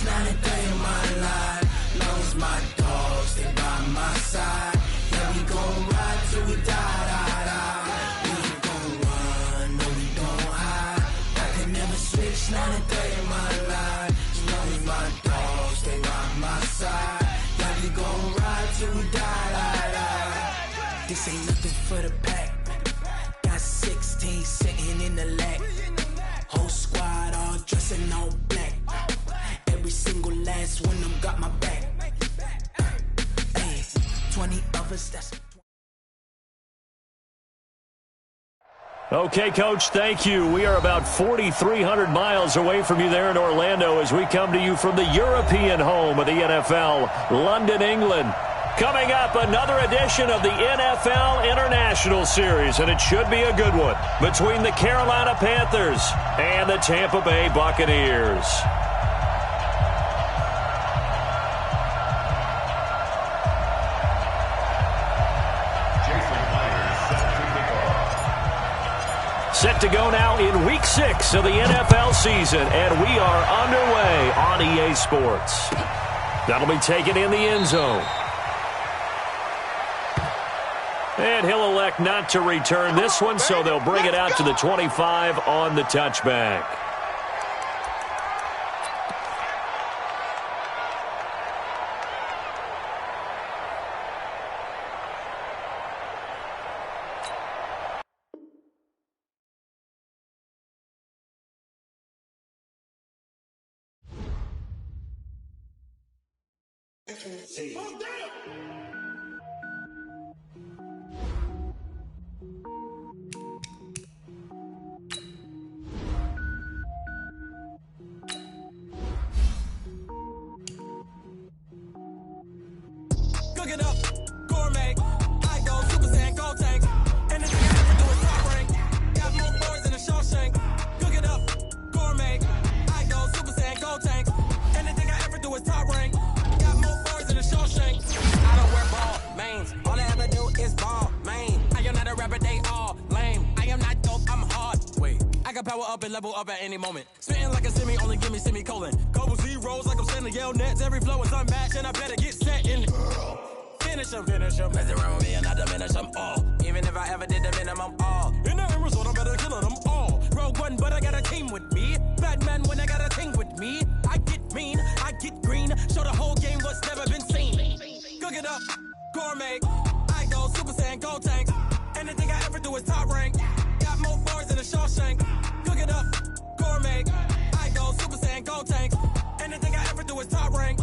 not a day in my life. Long as my dogs stay by my side. Yeah, we gon' ride till we die, die, die. We ain't gon' run, no, we gon' hide. I can never switch, not a day in my life. As long as my dogs stay by my side. Yeah, we gon' ride till we die, die, die. This ain't nothing for the pack. Got 16 sitting in the lag. Whole squad all dressing all black. Every single last one of them got my back. Hey, 20 of us, that's... Okay, Coach, thank you. We are about 4,300 miles away from you there in Orlando as we come to you from the European home of the NFL, London, England. Coming up, another edition of the NFL International Series, and it should be a good one, between the Carolina Panthers and the Tampa Bay Buccaneers. Set to go now in Week 6 of the NFL season, and we are underway on EA Sports. That'll be taken in the end zone. And he'll elect not to return this one, so they'll bring it out to the 25 on the touchback. Cook it up, gourmet. I go Super Saiyan, go tank. Anything I ever do is top rank. Got more boys than a Shawshank. Cook it up, gourmet. I go Super Saiyan, go tank. Anything I ever do is top rank. Got more boys than a Shawshank. I don't wear ball mains. All I ever do is ball main. I am not a rapper, they all lame. I am not dope, I'm hard. Wait, I can power up and level up at any moment. Spitting like a semi, only give me semicolon. Couple zeros like I'm sending yell nets. Every flow is unmatched and I better get set in. Finish them. Mess around with me and I diminish them all. Even if I ever did the minimum all. In the end result, I'm better killing them all. Rogue One, but I got a team with me. Batman when I got a thing with me. I get mean, I get green. Show the whole game what's never been seen. Cook it up, gourmet. I go Super Saiyan, go tank. Anything I ever do is top rank. Got more bars than a Shawshank. Cook it up, gourmet. I go Super Saiyan, go tank. Anything I ever do is top rank.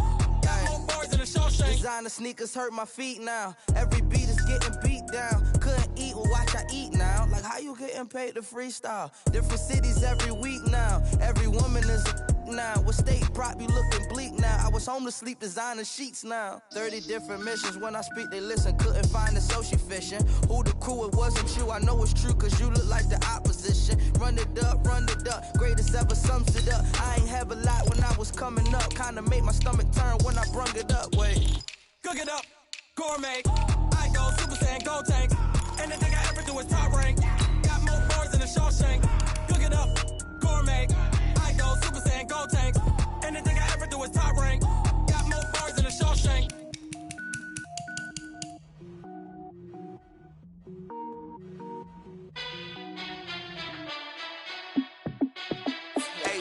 Designer sneakers hurt my feet now. Every beat is getting beat down. Couldn't eat, well watch I eat now. Like how you getting paid to freestyle? Different cities every week now. Every woman is a now. With state prop you looking bleak now. I was home to sleep designer sheets now. 30 different missions. When I speak they listen. Couldn't find it so she fishing. Who the crew, it wasn't you. I know it's true cause you look like the opposition. Run it up. Greatest ever sums it up. I ain't have a lot when I was coming up. Kinda made my stomach turn when I brung it up. Wait. Cook it up, gourmet. I go Super Saiyan, go tank. Anything I ever do is top rank. Got more bars than a Shawshank. Cook it up, gourmet. I go Super Saiyan, go tank. Anything I ever do is top rank. Got more bars than a Shawshank. Hey,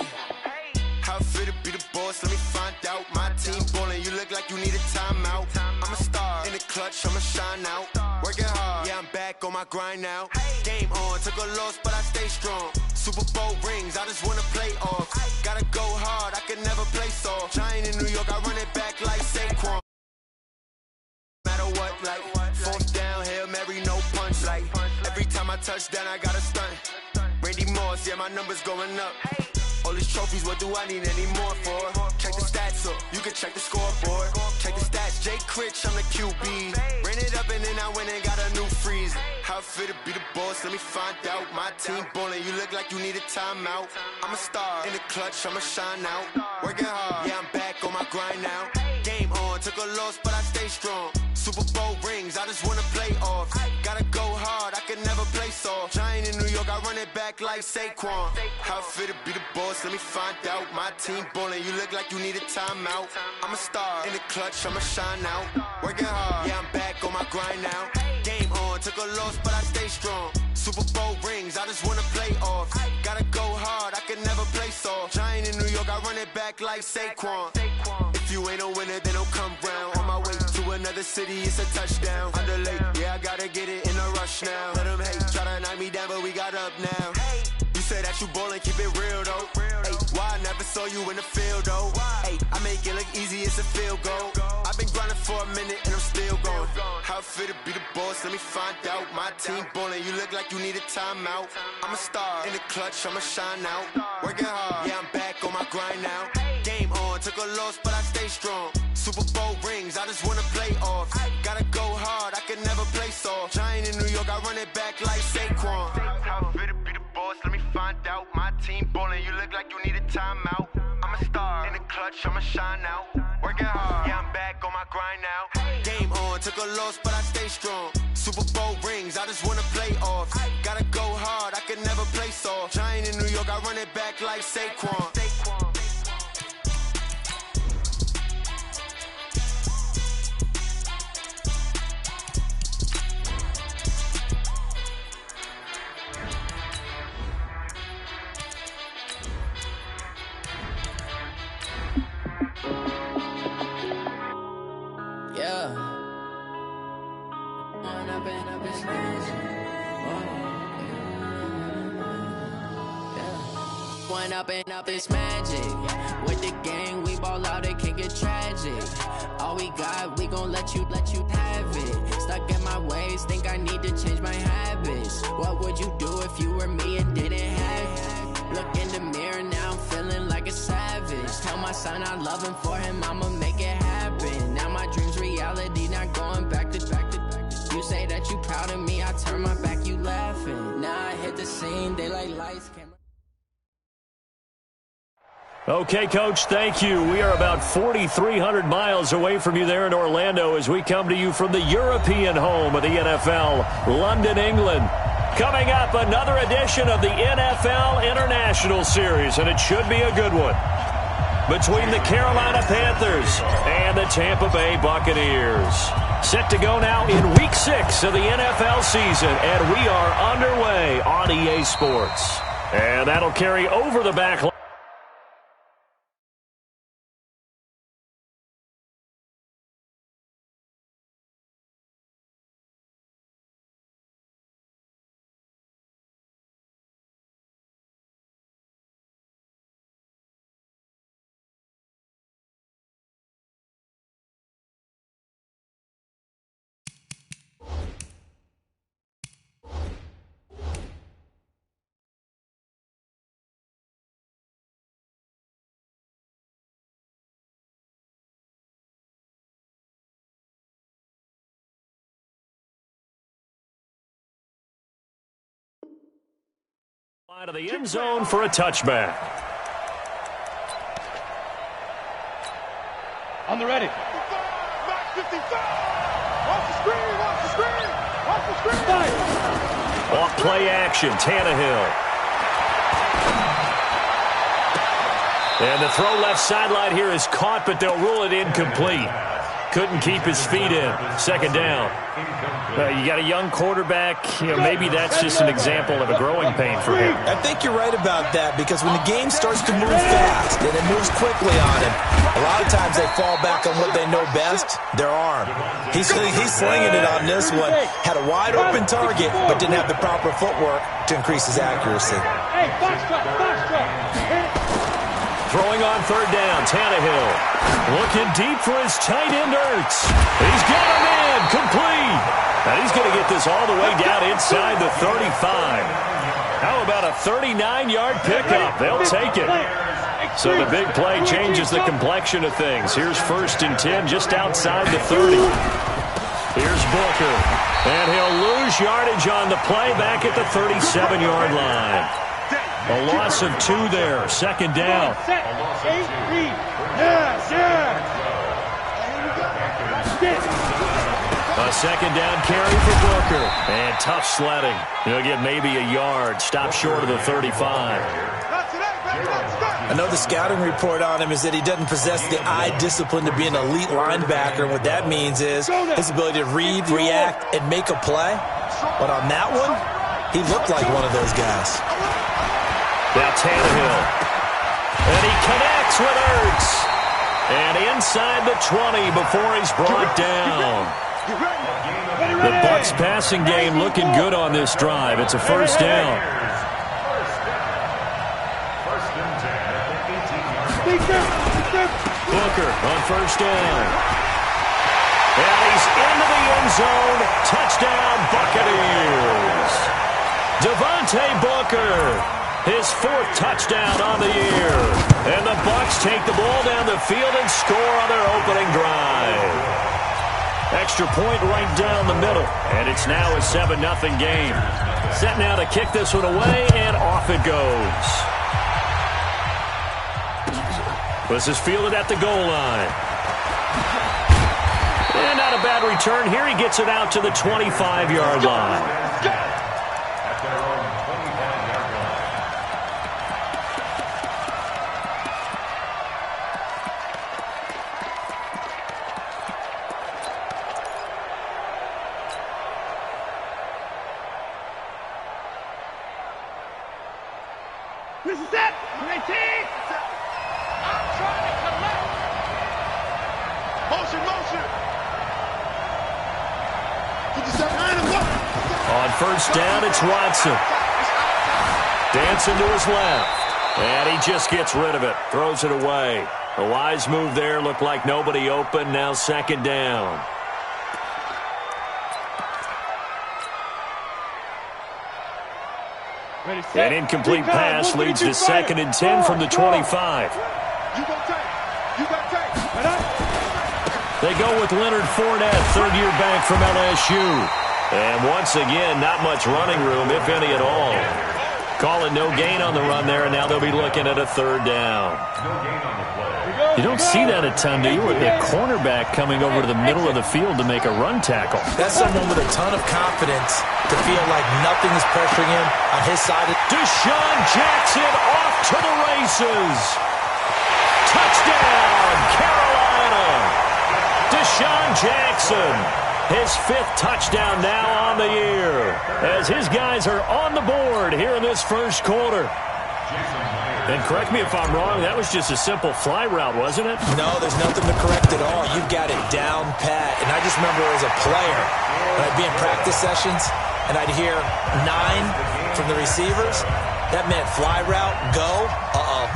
how I feel to be the boss? Let me find out. My team ballin', you look like you need a timeout. I'm a star in the clutch, I'ma shine out. Working hard, yeah, I'm back on my grind now. Game on, took a loss, but I stay strong. Super Bowl rings, I just wanna play off. Gotta go hard, I can never play soft. Giant in New York, I run it back like Saquon. No matter what, like fourth down, Hail Mary, no punch. Like every time I touch down, I got a stunt. Randy Moss, yeah, my numbers going up. All these trophies, what do I need any more for? Check the stats up, you can check the scoreboard. Check the stats, Jay Critch, I'm the QB. Ran it up and then I went and got a new freeze. How I feel to be the boss, let me find out. My team ballin', you look like you need a timeout. I'm a star in the clutch, I'ma shine out. Working hard, yeah, I'm back back on my grind now. Game on, took a loss, but I stay strong. Super Bowl rings, I just wanna play off. Gotta go hard, I can never play soft. Giant in New York, I run it back like Saquon. How I fit to be the boss, let me find out. My team ballin', you look like you need a timeout. I'm a star, in the clutch, I'ma shine out. Working hard, yeah, I'm back on my grind now. Game on, took a loss, but I stay strong. Super Bowl rings, I just wanna play off. Gotta go hard, I can never play soft. Giant in New York, I run it back like Saquon. If you ain't a winner, then don't come round. On my way to another city, it's a touchdown. Underlay, yeah, I gotta get it in a rush now. Let them hate, try to knock me down, but we got up now. You say that you ballin', keep it real though. Ay, why I never saw you in the field though? Ay, I make it look easy, it's a field goal. I've been grinding for a minute and I'm still going. How I fit to be the boss, let me find out. My team ballin', you look like you need a timeout. I'm a star, in the clutch, I'ma shine out. Working hard, yeah, I'm back on my grind now. Game on, took a loss, but I stay strong. Super Bowl rings, I just wanna play off. Gotta go hard, I can never play soft. Giant in New York, I run it back like Saquon. How I fit to be the boss, let me find out. My team ballin', you look like you need a timeout. I'm a star, in the clutch, I'ma shine out. Working hard, yeah, I'm back on my grind now. Game on, took a loss, but I stay strong. Super Bowl rings, I just wanna play off. Gotta go hard, I can never play soft. Giant in New York, I run it back like Saquon. Up this magic with the gang, we ball out, it can get tragic. All we got, we gon' let you have it. Stuck in my ways, think I need to change my habits. What would you do if you were me and didn't have it? Look in the mirror, now I'm feeling like a savage. Tell my son I love him, for him I'ma make it happen. Now my dream's reality, not going back to. You say that you proud of me, I turn my back, you laughing. Now I hit the scene, they like lights, camera. Okay, Coach, thank you. We are about 4,300 miles away from you there in Orlando as we come to you from the European home of the NFL, London, England. Coming up, another edition of the NFL International Series, and it should be a good one, between the Carolina Panthers and the Tampa Bay Buccaneers. Set to go now in Week 6 of the NFL season, and we are underway on EA Sports. And that'll carry over the back line. Line of the end zone for a touchback. On the ready. 55. Watch the screen. Watch the screen. Watch the screen. Off play action, Tannehill. And the throw left sideline here is caught, but they'll rule it incomplete. Couldn't keep his feet in. Second down. You got a young quarterback. Maybe that's just an example of a growing pain for him. I think you're right about that, because when the game starts to move fast and it moves quickly on him, a lot of times they fall back on what they know best, their arm. He's slinging it on this one. Had a wide open target, but didn't have the proper footwork to increase his accuracy. Throwing on third down, Tannehill. Looking deep for his tight end, Ertz. He's got him in, complete. And he's going to get this all the way down inside the 35. How about a 39-yard pickup? They'll take it. So the big play changes the complexion of things. Here's 1st and 10 just outside the 30. Here's Booker. And he'll lose yardage on the play back at the 37-yard line. A loss of 2 there. Second down. Set. 8-3. Yeah. A second down carry for Booker. And tough sledding. He'll get maybe a yard. Stop short of the 35. I know the scouting report on him is that he doesn't possess the eye discipline to be an elite linebacker. What that means is his ability to read, react, and make a play. But on that one, he looked like one of those guys. Now Tannehill. And he connects with Ertz. And inside the 20 before he's brought down. The Bucs passing game looking good on this drive. It's a first down. Booker on first down. And he's into the end zone. Touchdown, Buccaneers. Devontae Booker. His 4th touchdown on the year. And the Bucs take the ball down the field and score on their opening drive. Extra point right down the middle. And it's now a 7-0 game. Set now to kick this one away, and off it goes. This is fielded at the goal line. And not a bad return here. He gets it out to the 25-yard line. This is it. 18. I'm trying to collect. Motion. Get yourself behind him. On first down, it's Watson. Dancing to his left. And he just gets rid of it. Throws it away. A wise move there. Looked like nobody open. Now second down. An incomplete pass leads to 2nd and 10 from the 25. They go with Leonard Fournette, third-year back from LSU. And once again, not much running room, if any at all. Calling no gain on the run there, and now they'll be looking at a third down. You don't see that a ton, do you? With the cornerback coming over to the middle of the field to make a run tackle. That's someone with a ton of confidence to feel like nothing is pressuring him on his side. Deshaun Jackson off to the races. Touchdown, Carolina. Deshaun Jackson, his 5th touchdown now on the year, as his guys are on the board here in this first quarter. And correct me if I'm wrong, that was just a simple fly route, wasn't it? No, there's nothing to correct at all. You've got it down pat. And I just remember as a player, when I'd be in practice sessions, and I'd hear 9 from the receivers, that meant fly route, go,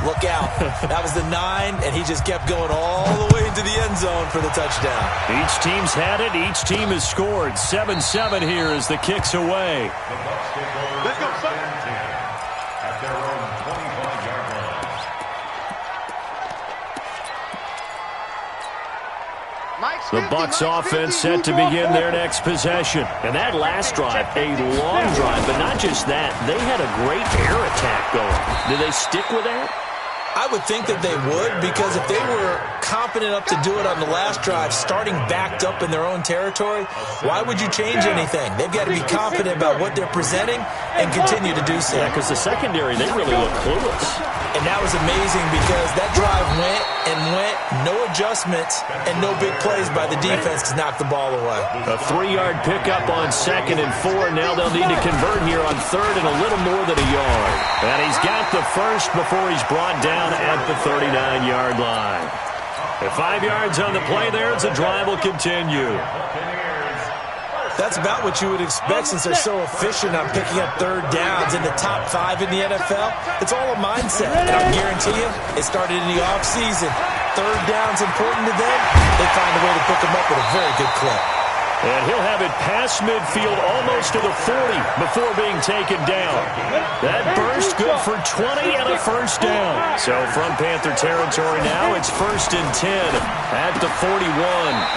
look out. That was the 9, and he just kept going all the way into the end zone for the touchdown. Each team's had it. Each team has scored. 7-7 here as the kick's away. Let's go, son. At their own 25-yard line. The Bucs offense set to begin their next possession. And that last drive, a long drive, but not just that. They had a great air attack going. Do they stick with that? I would think that they would, because if they were competent enough to do it on the last drive, starting backed up in their own territory, why would you change anything? They've got to be confident about what they're presenting and continue to do so. Yeah, because the secondary, they really look clueless. And that was amazing because that drive went, no adjustments, and no big plays by the defense to knock the ball away. A 3-yard pickup on 2nd and 4. Now they'll need to convert here on 3rd and a little more than a yard. And he's got the first before he's brought down at the 39-yard line. At 5 yards on the play there, the drive will continue. That's about what you would expect since they're so efficient on picking up 3rd downs in the top 5 in the NFL. It's all a mindset, and I guarantee you it started in the offseason. 3rd down's important to them. They find a way to pick them up with a very good clip. And he'll have it past midfield almost to the 40 before being taken down. That burst good for 20 and a first down. So from Panther territory now, it's 1st and 10 at the 41.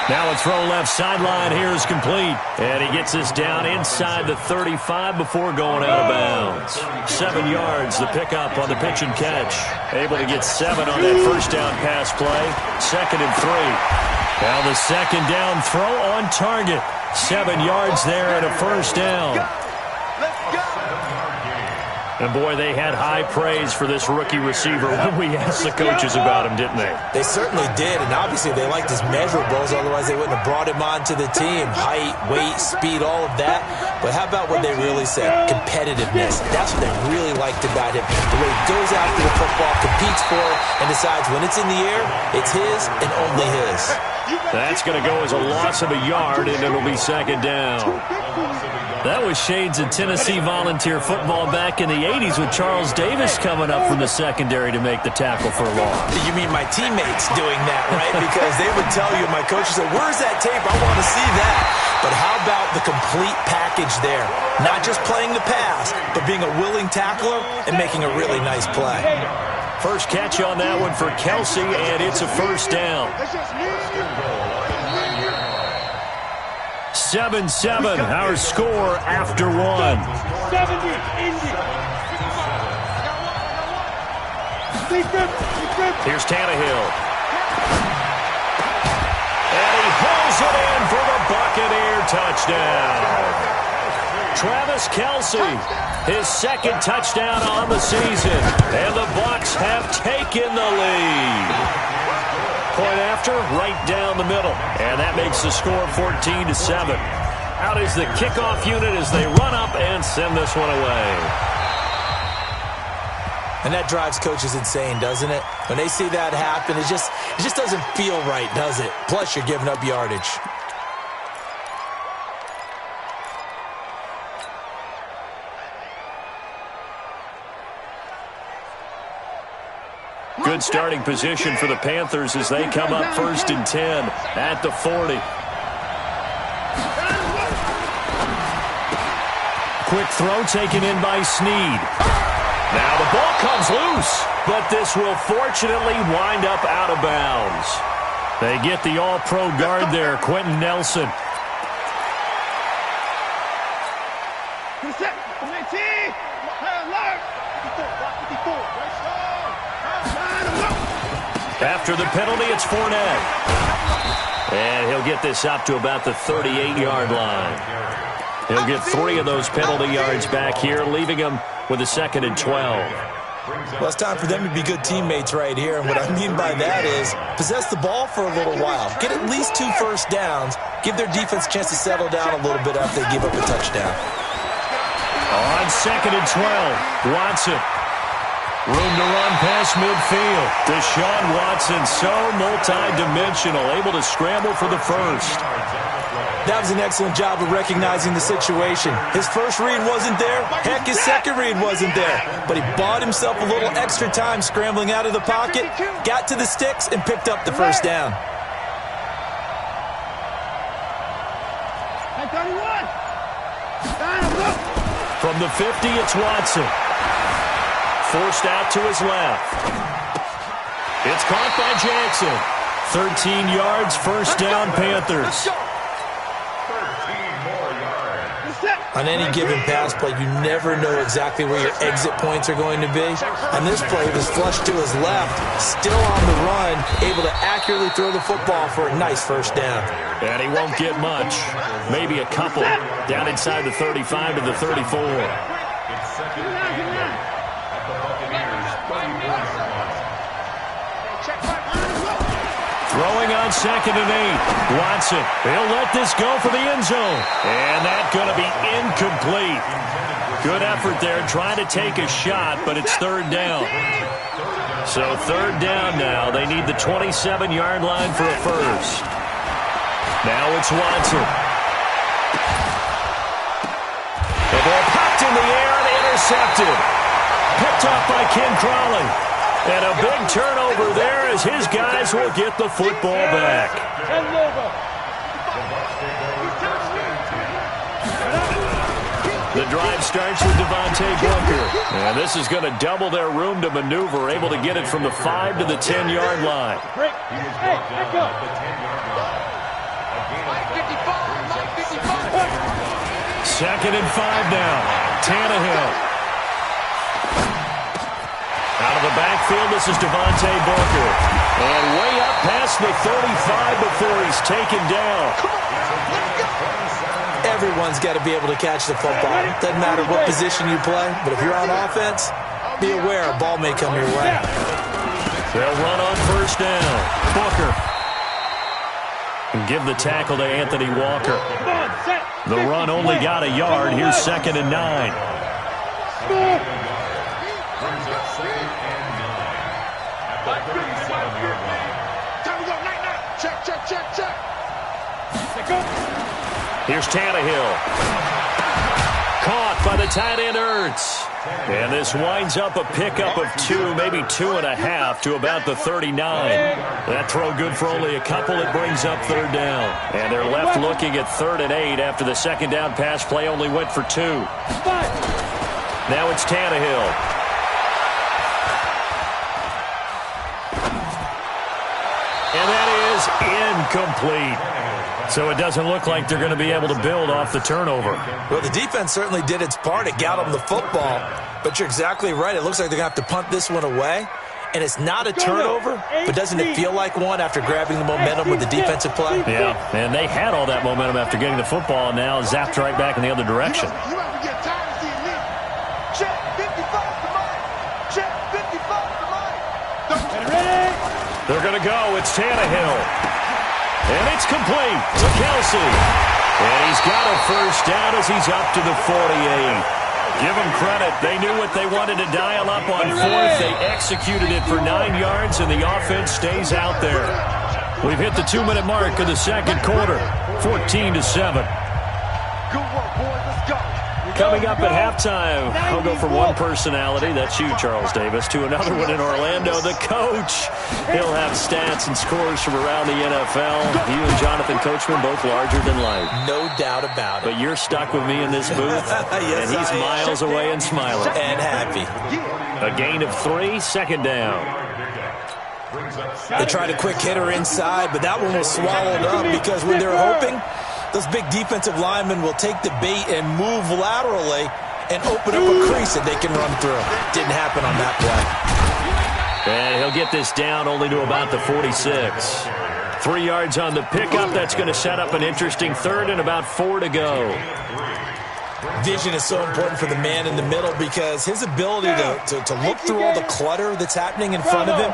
Now a throw left sideline here is complete. And he gets us down inside the 35 before going out of bounds. 7 yards, the pickup on the pitch and catch. Able to get 7 on that first down pass play. 2nd and 3. Now the second down throw on target. 7 yards there and a first down. And, boy, they had high praise for this rookie receiver when we asked the coaches about him, didn't they? They certainly did, and obviously they liked his measurables. Otherwise, they wouldn't have brought him onto the team. Height, weight, speed, all of that. But how about what they really said? Competitiveness. That's what they really liked about him. The way he goes after the football, competes for it, and decides when it's in the air, it's his and only his. That's going to go as a loss of a yard, and it'll be 2nd down. That was shades of Tennessee volunteer football back in the 80s with Charles Davis coming up from the secondary to make the tackle for a loss. You mean my teammates doing that, right? Because they would tell you, my coach said, where's that tape? I want to see that. But how about the complete package there? Not just playing the pass, but being a willing tackler and making a really nice play. First catch on that one for Kelsey, and it's a first down. 7-7, our score after 1. 70, Indy. Here's Tannehill. And he pulls it in for the Buccaneer touchdown. Travis Kelce, his 2nd touchdown on the season. And the Bucs have taken the lead. Point after, right down the middle. And that makes the score 14-7. Out is the kickoff unit as they run up and send this one away. And that drives coaches insane, doesn't it? When they see that happen, it just doesn't feel right, does it? Plus, you're giving up yardage. Good starting position for the Panthers as they come up 1st and 10 at the 40. Quick throw taken in by Snead. Now the ball comes loose, but this will fortunately wind up out of bounds. They get the all-pro guard there, Quentin Nelson. After the penalty, it's Fournette. And he'll get this up to about the 38-yard line. He'll get 3 of those penalty yards back here, leaving him with a 2nd and 12. Well, it's time for them to be good teammates right here. And what I mean by that is possess the ball for a little while. Get at least 2 first downs. Give their defense a chance to settle down a little bit after they give up a touchdown. On 2nd and 12, Watson. Room to run past midfield. Deshaun Watson, so multi-dimensional, able to scramble for the first. That was an excellent job of recognizing the situation. His first read wasn't there. Heck, his second read wasn't there. But he bought himself a little extra time scrambling out of the pocket, got to the sticks, and picked up the first down. From the 50, it's Watson. Forced out to his left. It's caught by Jackson. 13 yards, first down, Panthers. 13 more yards. On any given pass play, you never know exactly where your exit points are going to be. On this play, it was flushed to his left, still on the run, able to accurately throw the football for a nice first down. And he won't get much. Maybe a couple. Down inside the 35 to the 34. It's 2nd and 8 at the Buccaneers' 34-yard line. Throwing on 2nd and 8. Watson, he'll let this go for the end zone. And that's going to be incomplete. Good effort there trying to take a shot, but it's 3rd down. So 3rd down now. They need the 27-yard line for a first. Now it's Watson. The ball popped in the air and intercepted. Picked off by Ken Crawley. And a big turnover there as his guys will get the football back. The drive starts with Devontae Booker. And this is going to double their room to maneuver, able to get it from the 5 to the 10-yard line. Hey, back up. 2nd and 5 now. Tannehill. Out of the backfield, this is Devontae Booker. And way up past the 35 before he's taken down. Everyone's got to be able to catch the football. Doesn't matter what position you play, but if you're on offense, be aware a ball may come your way. They'll run on 1st down. Booker. And give the tackle to Anthony Walker. The run only got a yard. Here's 2nd and 9. Brings up 2nd and 9. At the 37-yard line. Time to go. Night. Check. Here's Tannehill. Caught by the tight end Ertz. And this winds up a pickup of 2, maybe 2.5 to about the 39. That throw good for only a couple. It brings up 3rd down. And they're left looking at 3rd and 8 after the 2nd down pass play only went for 2. Now it's Tannehill. And that is incomplete. So it doesn't look like they're going to be able to build off the turnover. Well, the defense certainly did its part. It got them the football. But you're exactly right. It looks like they're going to have to punt this one away. And it's not a turnover, but doesn't it feel like one after grabbing the momentum with the defensive play? Yeah, and they had all that momentum after getting the football, and now zapped right back in the other direction. You have to get time to see me. Check 55 to mine. Check 55 to mine. Ready? They're going to go. It's Tannehill. And it's complete to Kelsey. And he's got a 1st down as he's up to the 48. Give them credit. They knew what they wanted to dial up on 4th. They executed it for 9 yards, and the offense stays out there. We've hit the 2-minute mark of the 2nd quarter, 14-7. Good work, boys. Let's go. Coming up at halftime, I'll go from one personality, that's you, Charles Davis, to another one in Orlando, the coach. He'll have stats and scores from around the NFL. You and Jonathan Coachman, both larger than life. No doubt about it. But you're stuck with me in this booth, Yes, and he's miles away and smiling. And happy. A gain of 3, 2nd down. They tried a quick hitter inside, but that one was swallowed up because when they're hoping, those big defensive linemen will take the bait and move laterally and open up a crease that they can run through. Didn't happen on that play. And he'll get this down only to about the 46. 3 yards on the pickup. That's going to set up an interesting 3rd and about 4 to go. Vision is so important for the man in the middle because his ability to look through all the clutter that's happening in front of him,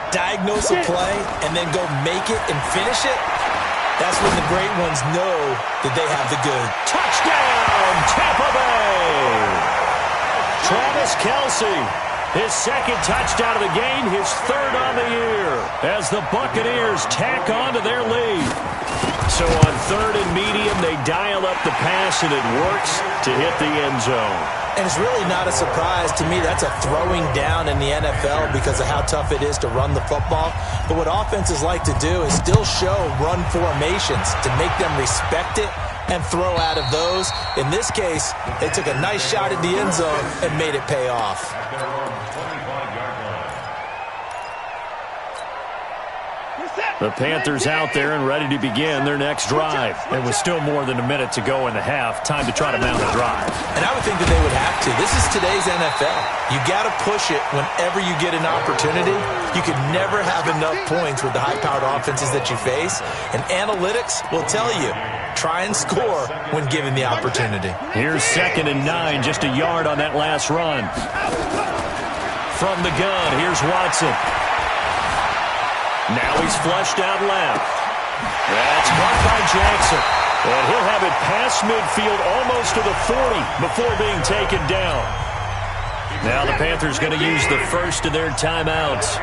diagnose a play, and then go make it and finish it, that's when the great ones know that they have the good. Touchdown, Tampa Bay! Travis Kelce, his 2nd touchdown of the game, his 3rd on the year, as the Buccaneers tack on to their lead. So on 3rd and medium, they dial up the pass, and it works to hit the end zone. And it's really not a surprise to me. That's a throwing down in the NFL because of how tough it is to run the football. But what offenses like to do is still show run formations to make them respect it and throw out of those. In this case, they took a nice shot at the end zone and made it pay off. The Panthers out there and ready to begin their next drive. And with still more than a minute to go in the half, time to try to mount a drive. And I would think that they would have to. This is today's NFL. You got to push it whenever you get an opportunity. You can never have enough points with the high-powered offenses that you face. And analytics will tell you, try and score when given the opportunity. Here's 2nd and 9, just a yard on that last run. From the gun, here's Watson. Now he's flushed out left. That's caught by Jackson. And he'll have it past midfield almost to the 40 before being taken down. Now the Panthers going to use the first of their timeouts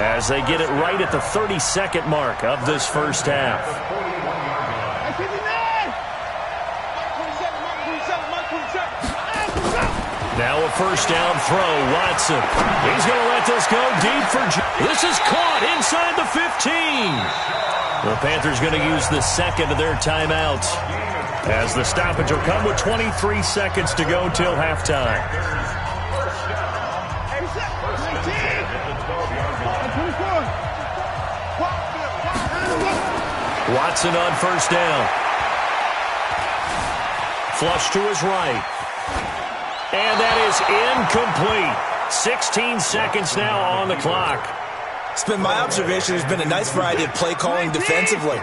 as they get it right at the 32nd mark of this first half. Now a 1st down throw, Watson. He's going to let this go deep for... This is caught inside the 15. The Panthers going to use the second of their timeouts, as the stoppage will come with 23 seconds to go till halftime. Watson on first down. Flush to his right. And that is incomplete. 16 seconds now on the clock. It's been my observation there's been a nice variety of play calling defensively.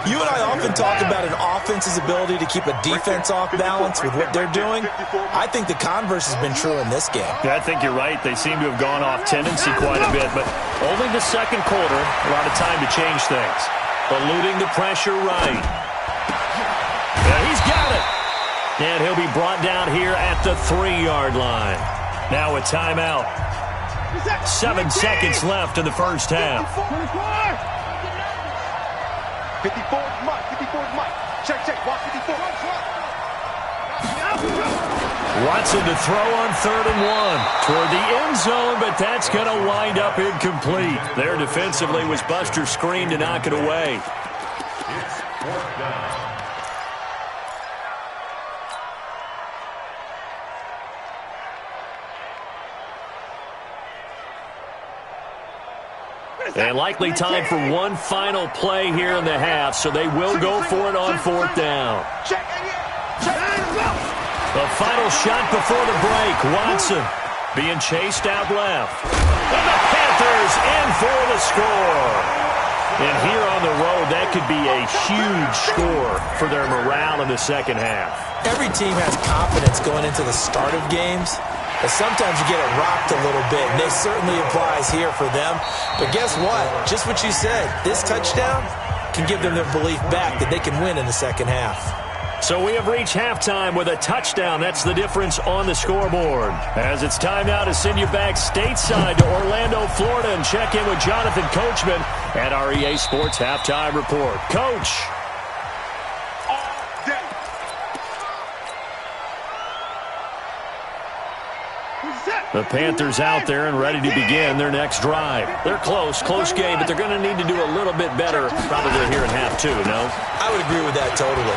You and I often talk about an offense's ability to keep a defense off balance with what they're doing. I think the converse has been true in this game. Yeah, I think you're right. They seem to have gone off tendency quite a bit, but only the second quarter, a lot of time to change things. Eluding the pressure right. Yeah, he's got it. And he'll be brought down here at the 3-yard line. Now a timeout. 7 seconds left in the first half. 54 Mike. 54 Mike. Check. Watch 54. Watson to throw on 3rd and 1 toward the end zone, but that's going to wind up incomplete. There defensively was Buster screen to knock it away. It's 4th down. And likely time for one final play here in the half, so they will go for it on 4th down. The final shot before the break. Watson being chased out left. And the Panthers in for the score. And here on the road, that could be a huge score for their morale in the second half. Every team has confidence going into the start of games, but sometimes you get it rocked a little bit, and this certainly applies here for them. But guess what? Just what you said, this touchdown can give them their belief back that they can win in the second half. So we have reached halftime with a touchdown. That's the difference on the scoreboard. As it's time now to send you back stateside to Orlando, Florida, and check in with Jonathan Coachman at our EA Sports Halftime Report. Coach. The Panthers out there and ready to begin their next drive. They're close game, but they're going to need to do a little bit better probably here in half two, no? I would agree with that totally.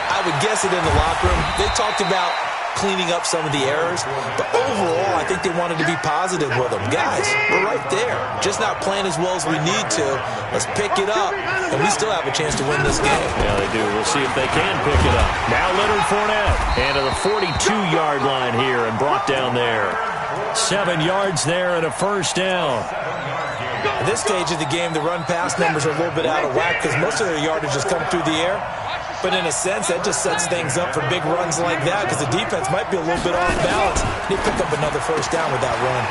I would guess it in the locker room. They talked about cleaning up some of the errors, but overall, I think they wanted to be positive with them. Guys, we're right there. Just not playing as well as we need to. Let's pick it up, and we still have a chance to win this game. Yeah, they do. We'll see if they can pick it up. Now Leonard Fournette, and to the 42-yard line here and brought down there. 7 yards there and a first down. At this stage of the game, the run-pass numbers are a little bit out of whack because most of their yardage is coming through the air. But in a sense, that just sets things up for big runs like that because the defense might be a little bit off balance. They pick up another first down with that run.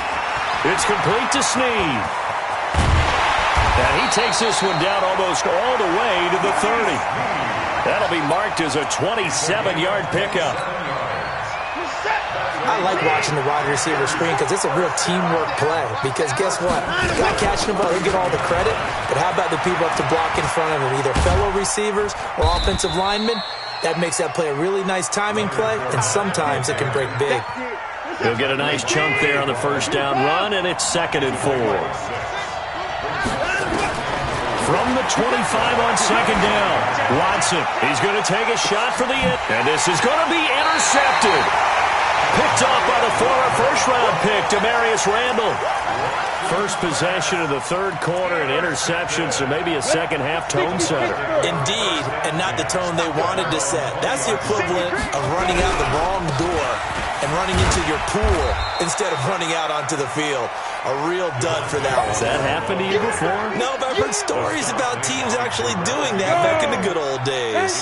It's complete to Snead. And he takes this one down almost all the way to the 30. That'll be marked as a 27-yard pickup. I like watching the wide receiver screen because it's a real teamwork play. Because guess what? The guy catching the ball, he'll get all the credit. But how about the people up to block in front of him? Either fellow receivers or offensive linemen. That makes that play a really nice timing play, and sometimes it can break big. He'll get a nice chunk there on the first down run, and it's 2nd and 4. From the 25 on 2nd down, Watson, he's going to take a shot for the end. And this is going to be intercepted. Picked off by the former first-round pick, Demarius Randall. First possession of the third quarter, an interception, so maybe a second-half tone setter. Indeed, and not the tone they wanted to set. That's the equivalent of running out the wrong door and running into your pool instead of running out onto the field. A real dud for that one. Has that happened to you before? No, but I've heard stories about teams actually doing that back in the good old days.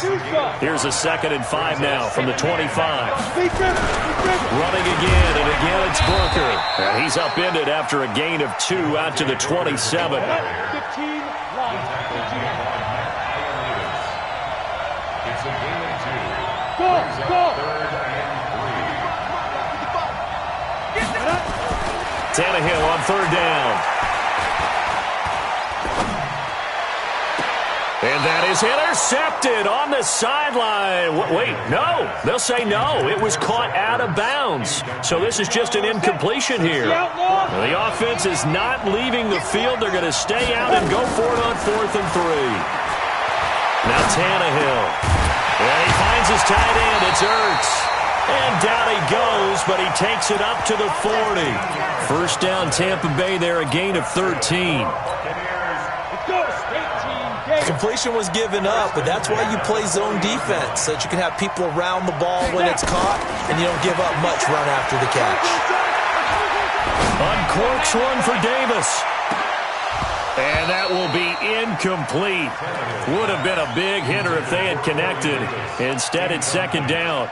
Here's a 2nd and 5 now from the 25. Running again, and again it's Booker. And he's upended after a gain of 2 out to the 27. It's a gain of 2. Go! 3rd and 3. Tannehill on 3rd down. And that is intercepted on the sideline. Wait, no. They'll say no. It was caught out of bounds. So this is just an incompletion here. The offense is not leaving the field. They're going to stay out and go for it on 4th and 3. Now Tannehill. And he finds his tight end. It's Ertz. And down he goes, but he takes it up to the 40. First down, Tampa Bay there, a gain of 13. Completion was given up, but that's why you play zone defense, so that you can have people around the ball when it's caught, and you don't give up much run after the catch. Uncorks one for Davis. And that will be incomplete. Would have been a big hitter if they had connected. Instead, it's second down.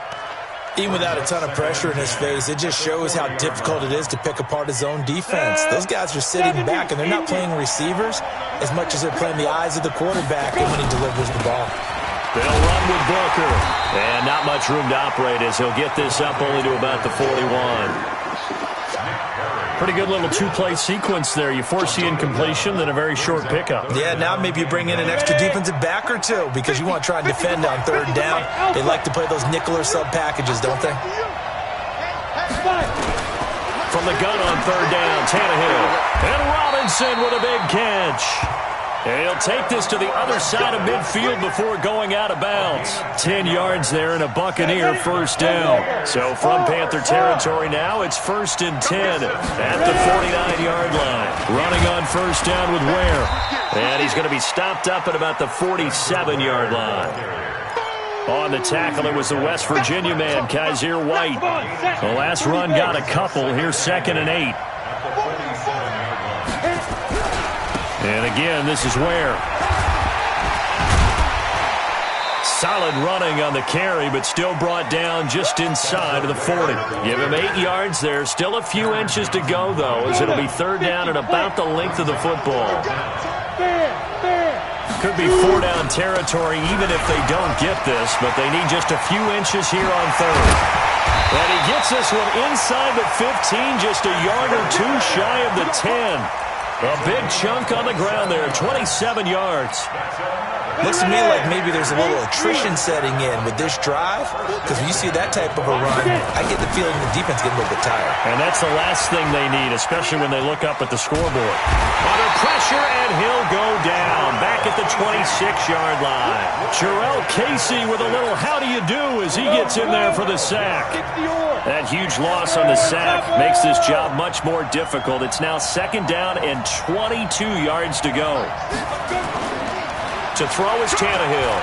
Even without a ton of pressure in his face, it just shows how difficult it is to pick apart his own defense. Those guys are sitting back, and they're not playing receivers as much as they're playing the eyes of the quarterback and when he delivers the ball. They'll run with Booker. And not much room to operate as he'll get this up only to about the 41. Pretty good little two-play sequence there. You force the incompletion, then a very short pickup. Yeah, now maybe you bring in an extra defensive back or two because you want to try and defend on third down. They like to play those nickel or sub packages, don't they? From the gun on third down, Tannehill. And Robinson with a big catch. And he'll take this to the other side of midfield before going out of bounds. 10 yards there and a Buccaneer first down. So from Panther territory now, it's 1st and 10 at the 49-yard line. Running on first down with Ware. And he's going to be stopped up at about the 47-yard line. On the tackle, it was the West Virginia man, Kaiser White. The last run got a couple. Here's 2nd and 8. And again, this is Ware. Solid running on the carry, but still brought down just inside of the 40. Give him 8 yards there. Still a few inches to go, though, as it'll be third down and about the length of the football. Could be 4-down territory even if they don't get this, but they need just a few inches here on third. And he gets this one inside the 15, just a yard or two shy of the 10. A big chunk on the ground there, 27 yards. Looks to me like maybe there's a little attrition setting in with this drive, because when you see that type of a run, I get the feeling the defense getting a little bit tired. And that's the last thing they need, especially when they look up at the scoreboard. Under pressure, and he'll go down, back at the 26-yard line. Jarrell Casey with a little how do you do as he gets in there for the sack. That huge loss on the sack makes this job much more difficult. It's now 2nd down and 22 yards to go. To throw is Tannehill.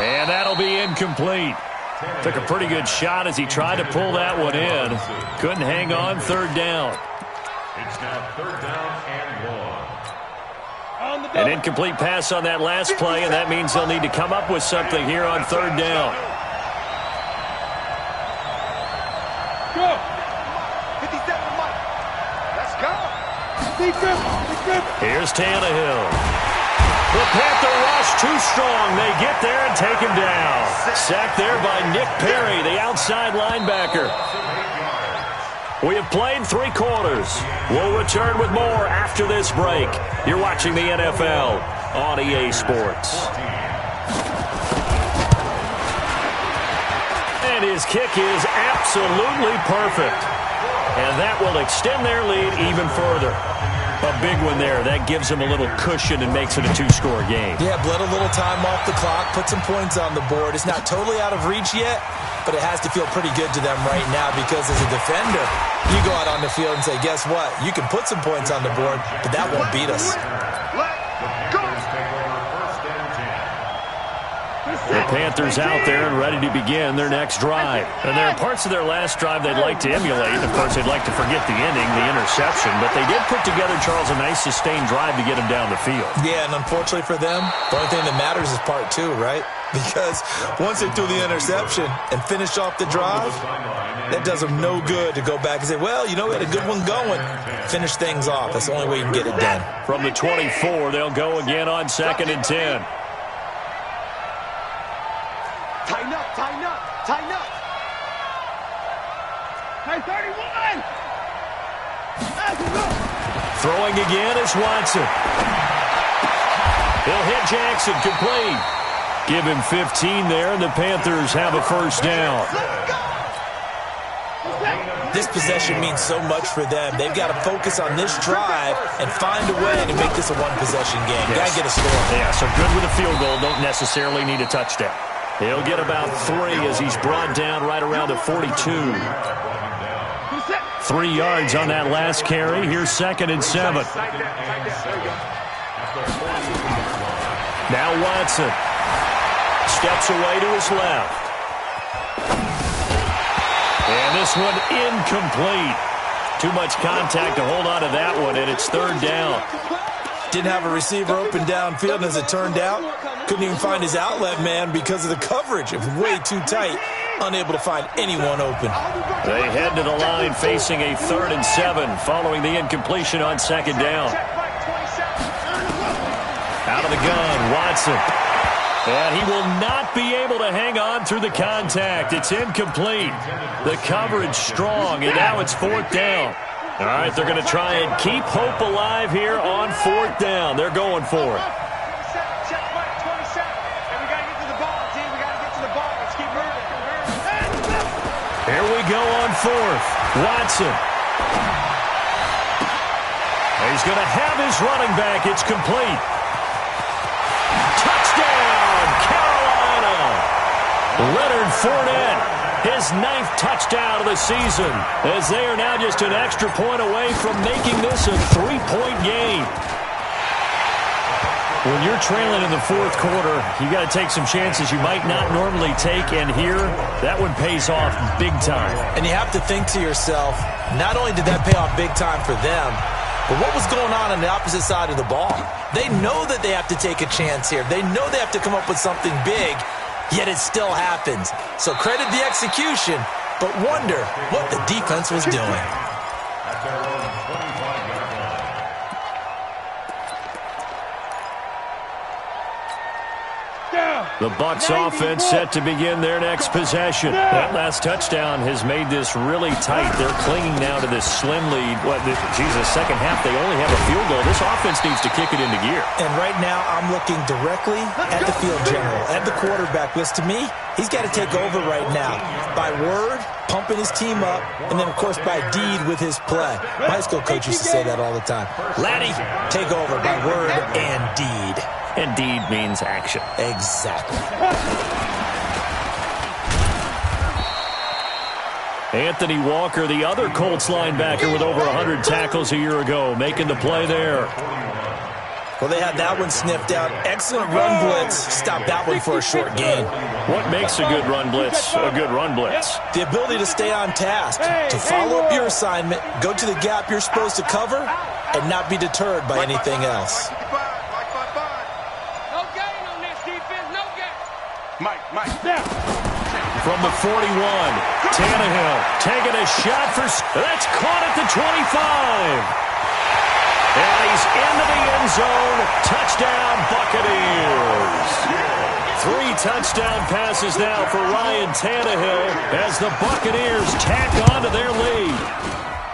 And that'll be incomplete. Took a pretty good shot as he tried to pull that one in. Couldn't hang on, third down. It's now 3rd down and 1. An incomplete pass on that last play, and that means they'll need to come up with something here on third down. Go. 57 Mike. Let's go. Here's Tannehill. The Panther rush too strong. They get there and take him down. Sacked there by Nick Perry, the outside linebacker. We have played 3 quarters. We'll return with more after this break. You're watching the NFL on EA Sports. And his kick is absolutely perfect. And that will extend their lead even further. A big one there. That gives them a little cushion and makes it a 2-score game. Yeah, bled a little time off the clock, put some points on the board. It's not totally out of reach yet, but it has to feel pretty good to them right now because as a defender, you go out on the field and say, guess what? You can put some points on the board, but that won't beat us. The Panthers out there and ready to begin their next drive. And there are parts of their last drive they'd like to emulate. Of course, they'd like to forget the ending, the interception. But they did put together, Charles, a nice sustained drive to get them down the field. Yeah, and unfortunately for them, the only thing that matters is part 2, right? Because once they threw the interception and finished off the drive, that does them no good to go back and say, well, you know, we had a good one going. Finish things off. That's the only way you can get it done. From the 24, they'll go again on 2nd and 10. Tighten up, tighten up, tighten up. Hey, 31! Throwing again is Watson. He'll hit Jackson, complete. Give him 15 there, and the Panthers have a first down. This possession means so much for them. They've got to focus on this drive and find a way to make this a one-possession game. Yes. Got to get a score. Yeah, so good with a field goal. Don't necessarily need a touchdown. He'll get about 3 as he's brought down right around the 42. 3 yards on that last carry. Here's 2nd and 7. Now Watson steps away to his left. And this one incomplete. Too much contact to hold on to that one, and it's 3rd down. Didn't have a receiver open downfield, and as it turned out, couldn't even find his outlet man because of the coverage. It was way too tight. Unable to find anyone open. They head to the line facing a 3rd and 7 following the incompletion on 2nd down. Out of the gun, Watson. And he will not be able to hang on through the contact. It's incomplete. The coverage strong, and now it's 4th down. All right, they're going to try and keep hope alive here on 4th down. They're going for it. Here we go on 4th. Watson. He's going to have his running back. It's complete. Touchdown, Carolina. Leonard Fournette, his 9th touchdown of the season, as they are now just an extra point away from making this a 3-point game. When you're trailing in the 4th quarter, you got to take some chances you might not normally take, and here, that one pays off big time. And you have to think to yourself, not only did that pay off big time for them, but what was going on the opposite side of the ball? They know that they have to take a chance here. They know they have to come up with something big, yet it still happens. So credit the execution, but wonder what the defense was doing. The Bucs offense set to begin their next possession. That last touchdown has made this really tight. They're clinging now to this slim lead. Second half, they only have a field goal. This offense needs to kick it into gear. And right now, I'm looking directly at the field general, at the quarterback. Because to me, he's got to take over right now. By word, pumping his team up, and then, of course, by deed with his play. My high school coach used to say that all the time. Laddie, take over by word and deed. And deed means action. Exactly. Anthony Walker, the other Colts linebacker with over 100 tackles a year ago, making the play there. Well, they had that one sniffed out. Excellent run blitz. Stop that one for a short gain. What makes a good run blitz a good run blitz? The ability to stay on task, to follow up your assignment, go to the gap you're supposed to cover, and not be deterred by anything else. From the 41, Tannehill taking a shot for... That's caught at the 25. And he's into the end zone. Touchdown, Buccaneers. 3 touchdown passes now for Ryan Tannehill as the Buccaneers tack on to their lead.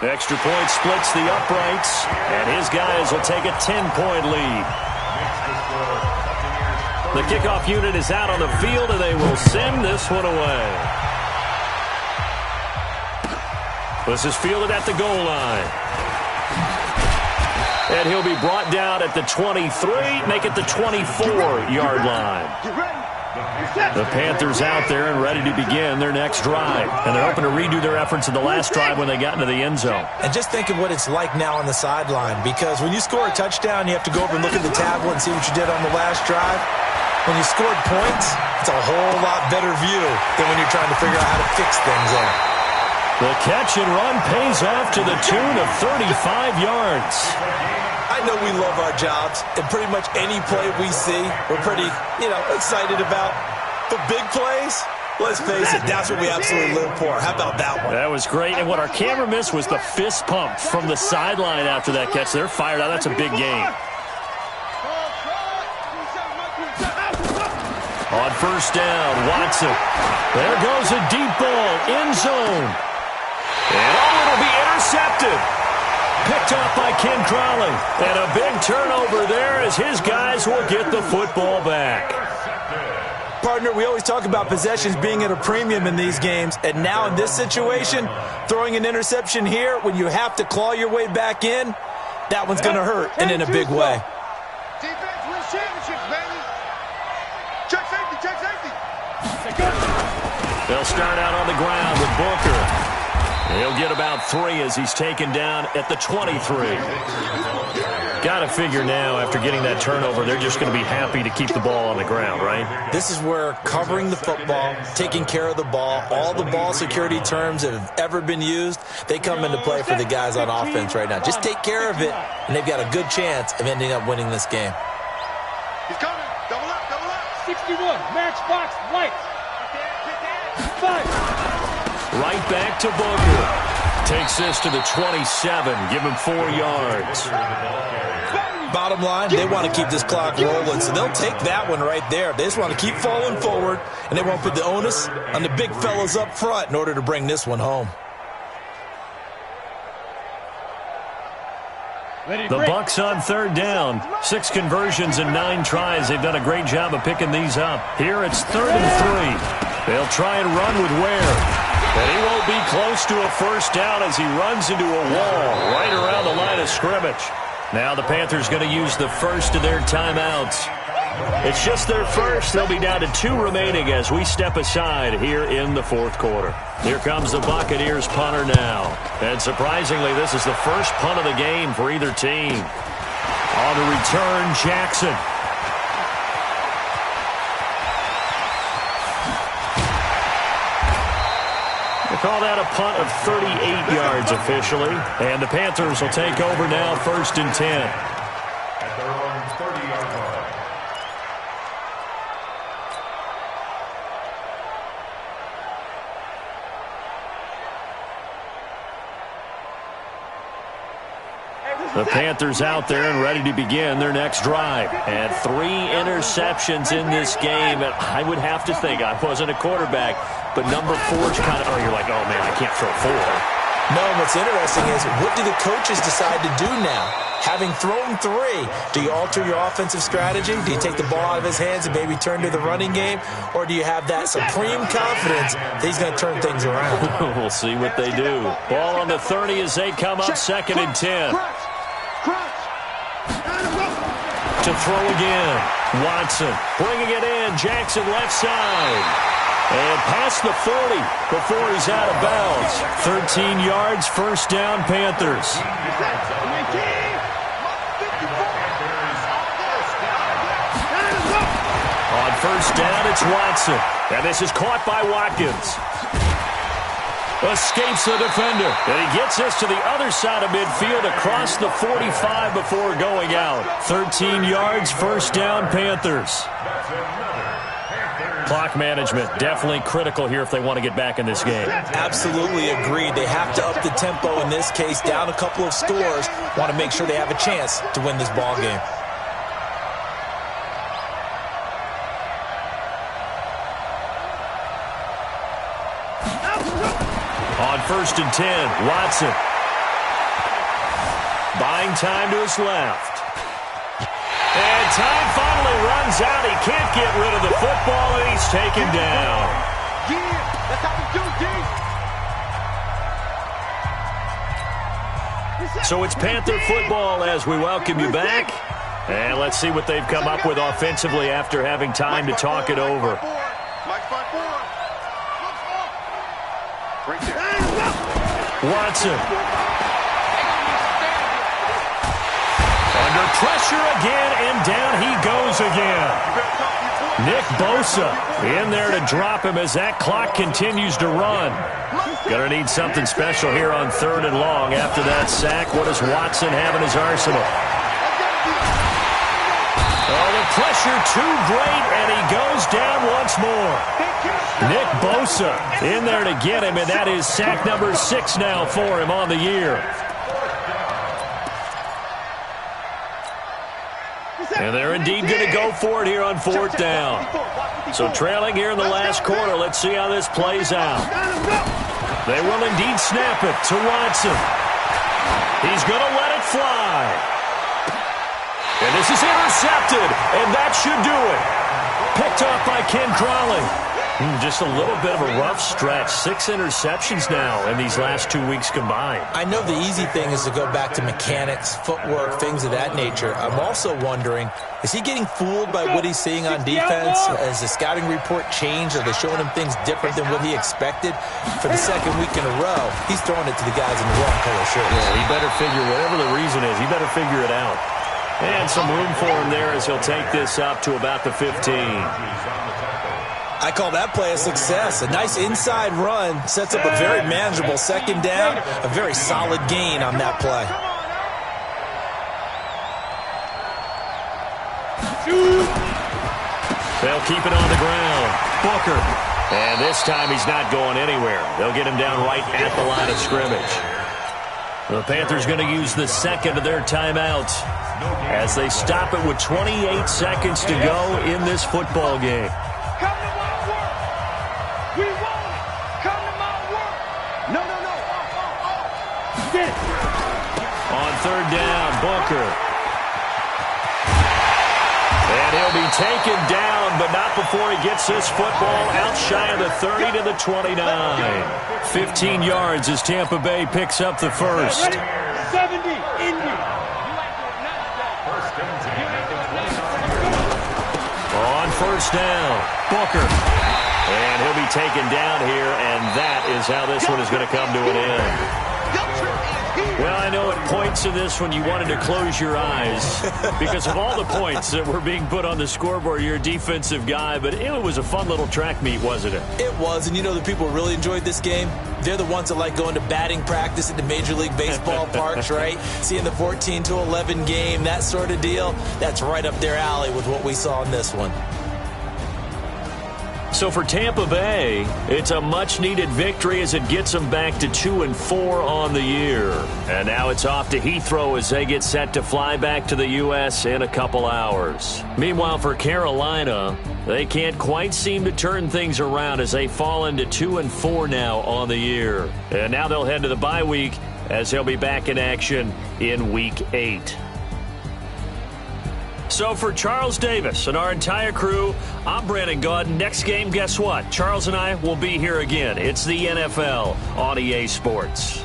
The extra point splits the uprights, and his guys will take a 10-point lead. The kickoff unit is out on the field, and they will send this one away. This is fielded at the goal line. And he'll be brought down at the 23, make it the 24-yard line. The Panthers out there and ready to begin their next drive. And they're hoping to redo their efforts in the last drive when they got into the end zone. And just think of what it's like now on the sideline, because when you score a touchdown, you have to go over and look at the tablet and see what you did on the last drive. When you scored points, it's a whole lot better view than when you're trying to figure out how to fix things up. The catch and run pays off to the tune of 35 yards. I know we love our jobs, and pretty much any play we see, we're pretty, excited about. The big plays, let's face it, that's what we absolutely live for. How about that one? That was great, and what our camera missed was the fist pump from the sideline after that catch. They're fired out. That's a big game. On first down, Watson. There goes a deep ball, end zone. And it'll be intercepted. Picked off by Ken Crowley. And a big turnover there as his guys will get the football back. Partner, we always talk about possessions being at a premium in these games, and now in this situation, throwing an interception here when you have to claw your way back in, that one's going to hurt, and in a big way. Defense wins championships, baby. Check safety, check safety. They'll start out on the ground with Booker. He'll get about 3 as he's taken down at the 23. Got to figure now, after getting that turnover, they're just going to be happy to keep the ball on the ground, right? This is where covering the football, taking care of the ball, all the ball security terms that have ever been used, they come into play for the guys on offense right now. Just take care of it, and they've got a good chance of ending up winning this game. He's coming. Double up, double up. 61, matchbox, lights. 5. Right back to Booker. Takes this to the 27. Give him 4 yards. Bottom line, they want to keep this clock rolling, so they'll take that one right there. They just want to keep falling forward, and they won't put the onus on the big fellas up front in order to bring this one home. The Bucs on 3rd down. 6 conversions and 9 tries. They've done a great job of picking these up. Here it's 3rd and 3. They'll try and run with Ware. And he won't be close to a first down as he runs into a wall right around the line of scrimmage. Now the Panthers going to use the first of their timeouts. It's just their first. They'll be down to 2 remaining as we step aside here in the 4th quarter. Here comes the Buccaneers punter now. And surprisingly, this is the first punt of the game for either team. On the return, Jackson. They call that a punt of 38 yards officially. And the Panthers will take over now, 1st and 10. At their own 30-yard line. The Panthers out there and ready to begin their next drive. And 3 interceptions in this game. And I would have to think, I wasn't a quarterback, but number 4's kind of, oh, you're like, oh, man, I can't throw 4. No, what's interesting is, what do the coaches decide to do now? Having thrown 3, do you alter your offensive strategy? Do you take the ball out of his hands and maybe turn to the running game? Or do you have that supreme confidence that he's going to turn things around? We'll see what they do. Ball on the 30 as they come up, 2nd and 10. To throw again. Watson bringing it in. Jackson left side. And past the 40 before he's out of bounds. 13 yards, first down, Panthers. On first down, it's Watson. And this is caught by Watkins. Escapes the defender. And he gets this to the other side of midfield across the 45 before going out. 13 yards, first down, Panthers. Clock management, definitely critical here if they want to get back in this game. Absolutely agreed. They have to up the tempo in this case, down a couple of scores. Want to make sure they have a chance to win this ball game. On 1st and 10, Watson. Buying time to his left. And time finally runs out. He can't get rid of the football, and he's taken down. That's how we do, So it's Panther football as we welcome you back. And let's see what they've come up with offensively after having time to talk it over. Watson. Under pressure again, and down he goes again. Nick Bosa in there to drop him as that clock continues to run. Gonna need something special here on 3rd and long after that sack. What does Watson have in his arsenal? Oh, the pressure too great, and he goes down once more. Nick Bosa in there to get him, and that is sack number 6 now for him on the year. And they're indeed going to go for it here on 4th down. So trailing here in the last quarter, let's see how this plays out. They will indeed snap it to Watson. He's going to let it fly. And this is intercepted, and that should do it. Picked off by Ken Crawley. Just a little bit of a rough stretch. 6 interceptions now in these last 2 weeks combined. I know the easy thing is to go back to mechanics, footwork, things of that nature. I'm also wondering, is he getting fooled by what he's seeing on defense? Has the scouting report changed? Are they showing him things different than what he expected? For the second week in a row, he's throwing it to the guys in the wrong color shirts. Yeah, he better figure, whatever the reason is, he better figure it out. And some room for him there as he'll take this up to about the 15. I call that play a success. A nice inside run sets up a very manageable second down, a very solid gain on that play. They'll keep it on the ground. Booker. And this time he's not going anywhere. They'll get him down right at the line of scrimmage. The Panthers going to use the second of their timeouts as they stop it with 28 seconds to go in this football game. Come to my work. We want it. Come to my work. No. Get it. On third down, Booker. And he'll be taken down, but not before he gets this football out shy of the 30 to the 29. 15 yards as Tampa Bay picks up the first. 70, Indy. On first down, Booker. And he'll be taken down here, and that is how this one is going to come to an end. Well, I know at points in this one you wanted to close your eyes because of all the points that were being put on the scoreboard. You're a defensive guy, but it was a fun little track meet, wasn't it? It was, and you know the people who really enjoyed this game? They're the ones that like going to batting practice at the Major League Baseball parks, right? Seeing the 14-11 game, that sort of deal. That's right up their alley with what we saw in this one. So for Tampa Bay, it's a much-needed victory as it gets them back to 2-4 on the year. And now it's off to Heathrow as they get set to fly back to the U.S. in a couple hours. Meanwhile, for Carolina, they can't quite seem to turn things around as they fall into 2-4 now on the year. And now they'll head to the bye week as they'll be back in action in Week 8. So for Charles Davis and our entire crew, I'm Brandon Gaudin. Next game, guess what? Charles and I will be here again. It's the NFL on EA Sports.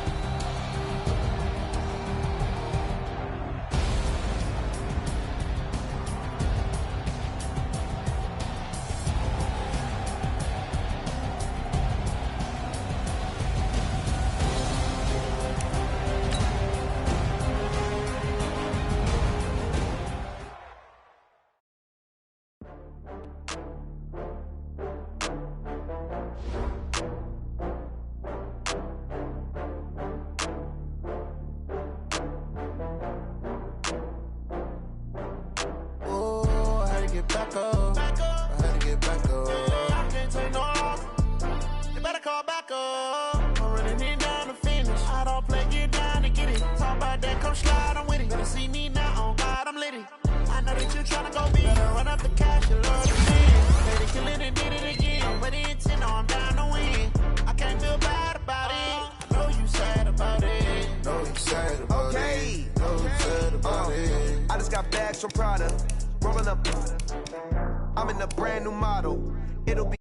I just got bags from Prada, rolling up. I'm in a brand new model. It'll be